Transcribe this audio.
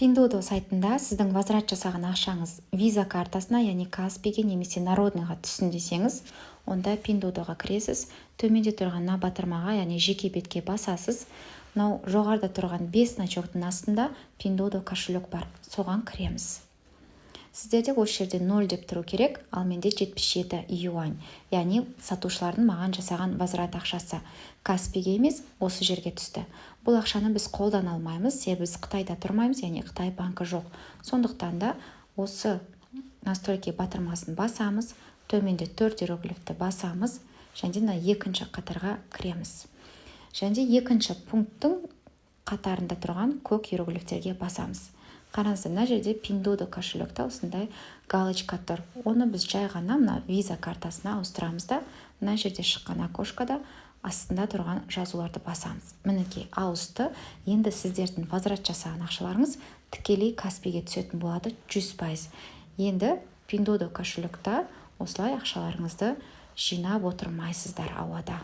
Pinduoduo сайтында сіздің возврат жасаған ақшаңыз виза картасына, яғни Каспиге немесе Народныйға түссін десеңіз, онда Pinduoduoға кіресіз, төменде тұрған мына батырмаға, яғни жеке бетке басасыз. Мынау жоғарыда тұрған 5 значоктың астында Pinduoduo кошелек бар, соған кіреміз. Сіздерде осы жерде 0 деп тұру керек, ал менде 77 юань, яғни сатушылардың маған жасаған возврат ақшасы. Каспиге емес, осы жерге түсті. Бұл ақшаны біз қолдан алмаймыз, себебі біз Қытайда тұрмаймыз, яғни Қытай банкі жоқ. Сондықтан да осы настройки батырмасын басамыз, төменде 4 иероглифті басамыз, және мына екінші қатарға кіреміз. Және екінші пункттың қатарында тұрған көк иероглифтерге басамыз. Қараңыздар, мына жерде Pinduoduo кошелекта осындай галочка тұр. Оны біз жай ғана мына виза картасына ауыстырамыз да, мына жерде шыққан окошкада астында тұрған жазуларды басамыз. Мінекей, ауысты. Енді сіздердің возврат жасаған ақшаларыңыз тікелей Каспиге түсетін болады 100%. Енді Pinduoduo кошелекта осылай ақшаларыңызды жинап отырмайсыздар ауада.